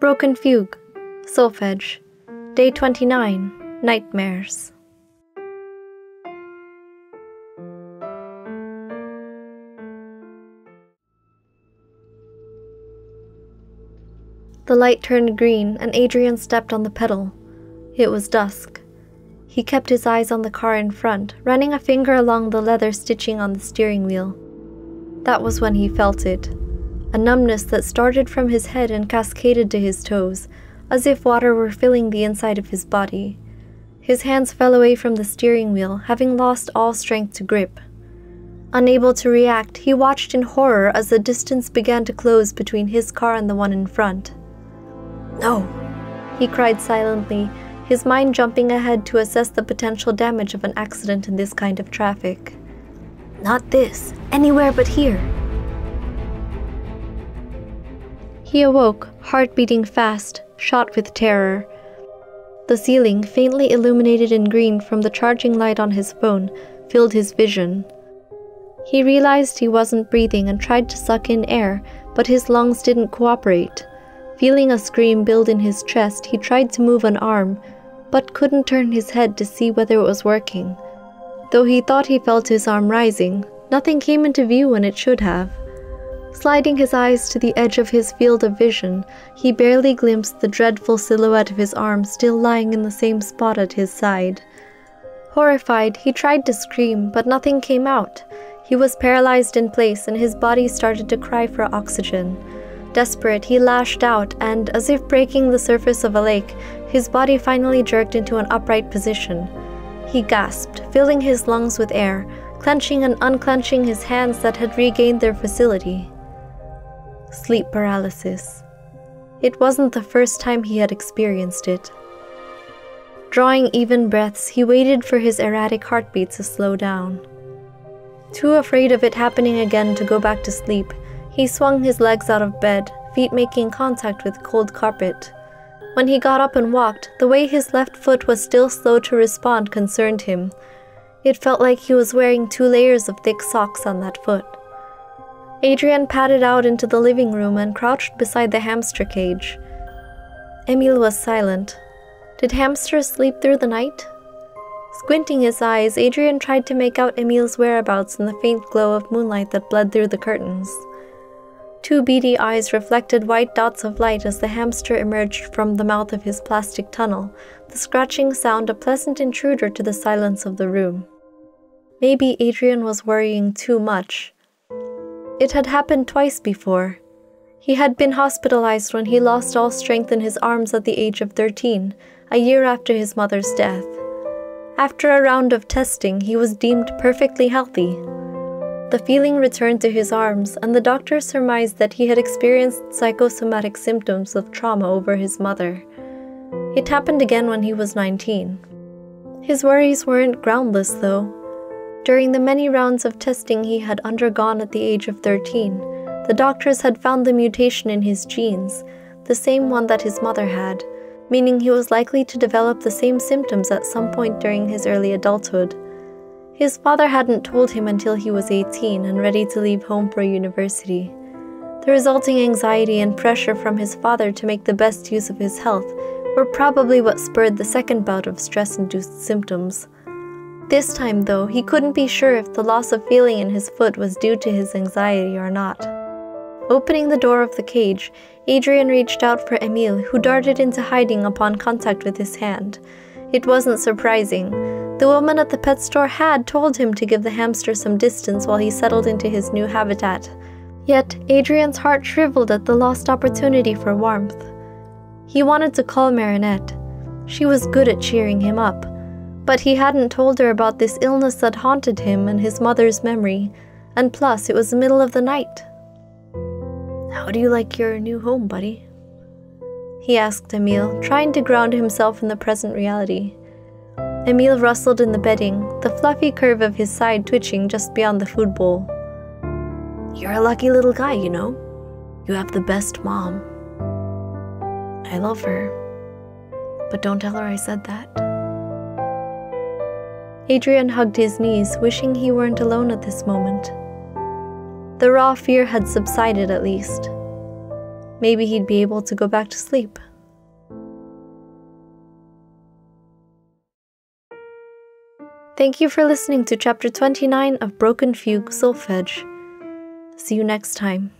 Broken Fugue, Solfège, Day 29, Nightmares. The light turned green and Adrien stepped on the pedal. It was dusk. He kept his eyes on the car in front, running a finger along the leather stitching on the steering wheel. That was when he felt it. A numbness that started from his head and cascaded to his toes, as if water were filling the inside of his body. His hands fell away from the steering wheel, having lost all strength to grip. Unable to react, he watched in horror as the distance began to close between his car and the one in front. "No!" he cried silently, his mind jumping ahead to assess the potential damage of an accident in this kind of traffic. "Not this! Anywhere but here!" He awoke, heart beating fast, shot with terror. The ceiling, faintly illuminated in green from the charging light on his phone, filled his vision. He realized he wasn't breathing and tried to suck in air, but his lungs didn't cooperate. Feeling a scream build in his chest, he tried to move an arm, but couldn't turn his head to see whether it was working. Though he thought he felt his arm rising, nothing came into view when it should have. Sliding his eyes to the edge of his field of vision, he barely glimpsed the dreadful silhouette of his arm still lying in the same spot at his side. Horrified, he tried to scream, but nothing came out. He was paralyzed in place and his body started to cry for oxygen. Desperate, he lashed out and, as if breaking the surface of a lake, his body finally jerked into an upright position. He gasped, filling his lungs with air, clenching and unclenching his hands that had regained their facility. Sleep paralysis. It wasn't the first time he had experienced it. Drawing even breaths, he waited for his erratic heartbeat to slow down. Too afraid of it happening again to go back to sleep, he swung his legs out of bed, feet making contact with cold carpet. When he got up and walked, the way his left foot was still slow to respond concerned him. It felt like he was wearing 2 layers of thick socks on that foot. Adrien padded out into the living room and crouched beside the hamster cage. Émile was silent. Did hamsters sleep through the night? Squinting his eyes, Adrien tried to make out Émile's whereabouts in the faint glow of moonlight that bled through the curtains. 2 beady eyes reflected white dots of light as the hamster emerged from the mouth of his plastic tunnel, the scratching sound a pleasant intruder to the silence of the room. Maybe Adrien was worrying too much. It had happened twice before. He had been hospitalized when he lost all strength in his arms at the age of 13, a year after his mother's death. After a round of testing, he was deemed perfectly healthy. The feeling returned to his arms, and the doctor surmised that he had experienced psychosomatic symptoms of trauma over his mother. It happened again when he was 19. His worries weren't groundless, though. During the many rounds of testing he had undergone at the age of 13, the doctors had found the mutation in his genes, the same one that his mother had, meaning he was likely to develop the same symptoms at some point during his early adulthood. His father hadn't told him until he was 18 and ready to leave home for university. The resulting anxiety and pressure from his father to make the best use of his health were probably what spurred the second bout of stress-induced symptoms. This time, though, he couldn't be sure if the loss of feeling in his foot was due to his anxiety or not. Opening the door of the cage, Adrien reached out for Émile, who darted into hiding upon contact with his hand. It wasn't surprising. The woman at the pet store had told him to give the hamster some distance while he settled into his new habitat. Yet, Adrien's heart shriveled at the lost opportunity for warmth. He wanted to call Marinette. She was good at cheering him up. But he hadn't told her about this illness that haunted him and his mother's memory, and plus it was the middle of the night. "How do you like your new home, buddy?" he asked Émile, trying to ground himself in the present reality. Émile rustled in the bedding, the fluffy curve of his side twitching just beyond the food bowl. "You're a lucky little guy, you know. You have the best mom." "I love her. But don't tell her I said that." Adrien hugged his knees, wishing he weren't alone at this moment. The raw fear had subsided at least. Maybe he'd be able to go back to sleep. Thank you for listening to Chapter 29 of Broken Fugue Solfège. See you next time.